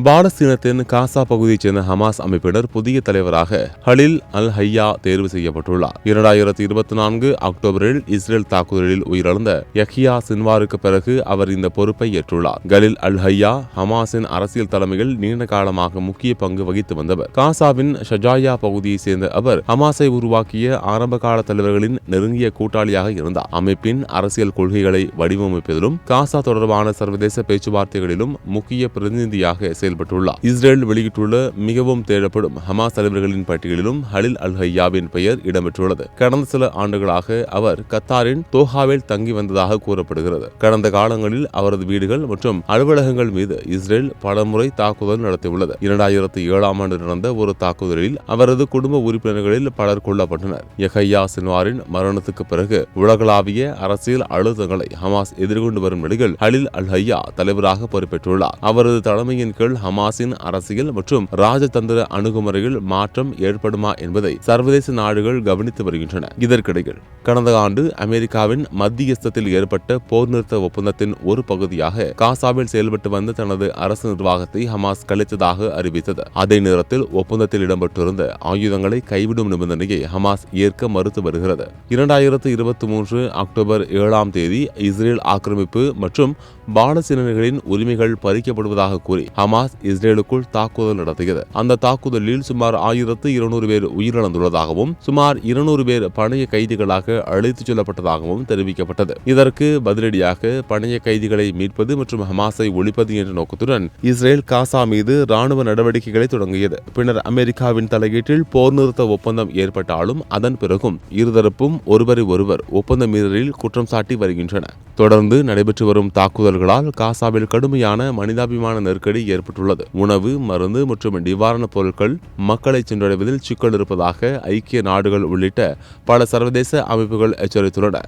பாலஸ்தீனத்தின் காசா பகுதியைச் சேர்ந்த ஹமாஸ் அமைப்பினர் புதிய தலைவராக ஹலில் அல் ஹையா தேர்வு செய்யப்பட்டுள்ளார். 2024 அக்டோபரில் இஸ்ரேல் தாக்குதலில் உயிரிழந்த யஹ்யா சின்வாருக்கு பிறகு அவர் இந்த பொறுப்பை ஏற்றுள்ளார். கலில் அல் ஹையா ஹமாஸின் அரசியல் தலைமையில் நீண்ட காலமாக முக்கிய பங்கு வகித்து வந்தவர். காசாவின் ஷஜாயா பகுதியைச் சேர்ந்த அவர் ஹமாஸை உருவாக்கிய ஆரம்பகால தலைவர்களின் நெருங்கிய கூட்டாளியாக இருந்தார். அமைப்பின் அரசியல் கொள்கைகளை வடிவமைப்பதிலும் காசா தொடர்பான சர்வதேச பேச்சுவார்த்தைகளிலும் முக்கிய பிரதிநிதியாக செயல்பட்டுள்ளார். இஸ்ரேல் வெளியிட்டுள்ள மிகவும் தேடப்படும் ஹமாஸ் தலைவர்களின் பட்டியலிலும் ஹலில் அல் ஹையாவின் பெயர் இடம்பெற்றுள்ளது. கடந்த சில ஆண்டுகளாக அவர் கத்தாரின் தோஹாவில் தங்கி வந்ததாக கூறப்படுகிறது. கடந்த காலங்களில் அவரது வீடுகள் மற்றும் அலுவலகங்கள் மீது இஸ்ரேல் பலமுறை தாக்குதல் நடத்தியுள்ளது. 2007 ஆண்டு நடந்த ஒரு தாக்குதலில் அவரது குடும்ப உறுப்பினர்களில் பலர் கொல்லப்பட்டனர். யஹ்யா சின்வாரின் மரணத்துக்கு பிறகு உலகளாவிய அரசியல் அழுத்தங்களை ஹமாஸ் எதிர்கொண்டு வரும் நிலையில் ஹலில் அல் ஹையா தலைவராக பொறுப்பேற்றுள்ளார். அவரது தலைமையின் கீழ் ஹமாஸின் அரசியல் மற்றும் ராஜதந்திர அணுகுமுறையில் மாற்றம் ஏற்படுமா என்பதை சர்வதேச நாடுகள் கவனித்து வருகின்றன. இதற்கிடையில் கடந்த ஆண்டு அமெரிக்காவின் மத்தியஸ்தத்தில் ஏற்பட்ட போர் நிறுத்த ஒப்பந்தத்தின் ஒரு பகுதியாக காசாவில் செயல்பட்டு வந்த தனது அரசு நிர்வாகத்தை ஹமாஸ் கலைத்ததாக அறிவித்தது. அதே நேரத்தில் ஒப்பந்தத்தில் இடம்பெற்றிருந்த ஆயுதங்களை கைவிடும் நிபந்தனையை ஹமாஸ் ஏற்க மறுத்து வருகிறது. 2023 அக்டோபர் 7 இஸ்ரேல் ஆக்கிரமிப்பு மற்றும் பாலஸ்தீனர்களின் உரிமைகள் பறிக்கப்படுவதாக கூறி ஹமாஸ் இஸ்ரேலுக்குள் தாக்குதல் நடத்தியது. அந்த தாக்குதலில் சுமார் 1200 பேர் உயிரிழந்துள்ளதாகவும் சுமார் 200 பேர் பணைய கைதிகளாக அழைத்துச் செல்லப்பட்டதாகவும் தெரிவிக்கப்பட்டது. இதற்கு பதிலடியாக பணைய கைதிகளை மீட்பது மற்றும் ஹமாஸை ஒழிப்பது என்ற நோக்கத்துடன் இஸ்ரேல் காசா மீது ராணுவ நடவடிக்கைகளை தொடங்கியது. பின்னர் அமெரிக்காவின் தலையீட்டில் போர் நிறுத்த ஒப்பந்தம் ஏற்பட்டாலும் அதன் பிறகும் இருதரப்பும் ஒருவரை ஒருவர் ஒப்பந்த மீறலில் குற்றம் சாட்டி வருகின்றன. தொடர்ந்து நடைபெற்று வரும் தாக்குதல்களால் காசாவில் கடுமையான மனிதாபிமான நெருக்கடி ஏற்பட்டுள்ளது. உணவு, மருந்து மற்றும் நிவாரணப் பொருட்கள் மக்களை சென்றடைவதில் சிக்கல் இருப்பதாக ஐக்கிய நாடுகள் உள்ளிட்ட பல சர்வதேச அமைப்புகள் எச்சரித்துள்ளன.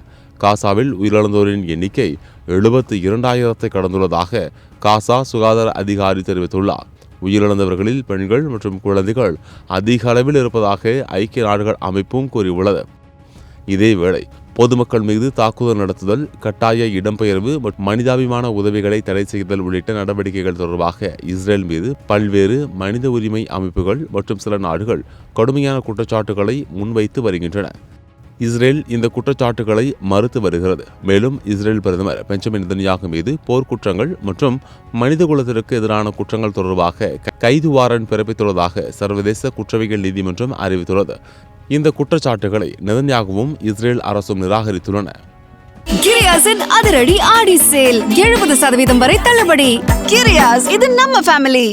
காசாவில் உயிரிழந்தோரின் எண்ணிக்கை 72,000 கடந்துள்ளதாக காசா சுகாதார அதிகாரி தெரிவித்துள்ளார். உயிரிழந்தவர்களில் பெண்கள் மற்றும் குழந்தைகள் அதிக அளவில் இருப்பதாக ஐக்கிய நாடுகள் அமைப்பும் கூறியுள்ளது. இதேவேளை பொதுமக்கள் மீது தாக்குதல் நடத்துதல், கட்டாய இடம்பெயர்வு மற்றும் மனிதாபிமான உதவிகளை தடை செய்தல் உள்ளிட்ட நடவடிக்கைகள் தொடர்பாக இஸ்ரேல் மீது பல்வேறு மனித உரிமை அமைப்புகள் மற்றும் சில நாடுகள் கடுமையான குற்றச்சாட்டுகளை முன்வைத்து வருகின்றன. இஸ்ரேல் இந்த குற்றச்சாட்டுகளை மறுத்து வருகிறது. மேலும் இஸ்ரேல் பிரதமர் பெஞ்சமின் நெதன்யாகு மீது போர்க்குற்றங்கள் மற்றும் மனித குலத்திற்கு எதிரான குற்றங்கள் தொடர்பாக கைது வாரண்ட் பிறப்பித்துள்ளதாக சர்வதேச குற்றவியல் நீதிமன்றம் அறிவித்துள்ளது. இந்த குற்றச்சாட்டுகளை நெதன்யாகுவும் இஸ்ரேல் அரசும் நிராகரித்துள்ளன. கிரியாஸின் அதிரடி ஆடி சேல் 70% வரை தள்ளுபடி. கிரியாஸ், இது நம்ம ஃபேமிலி.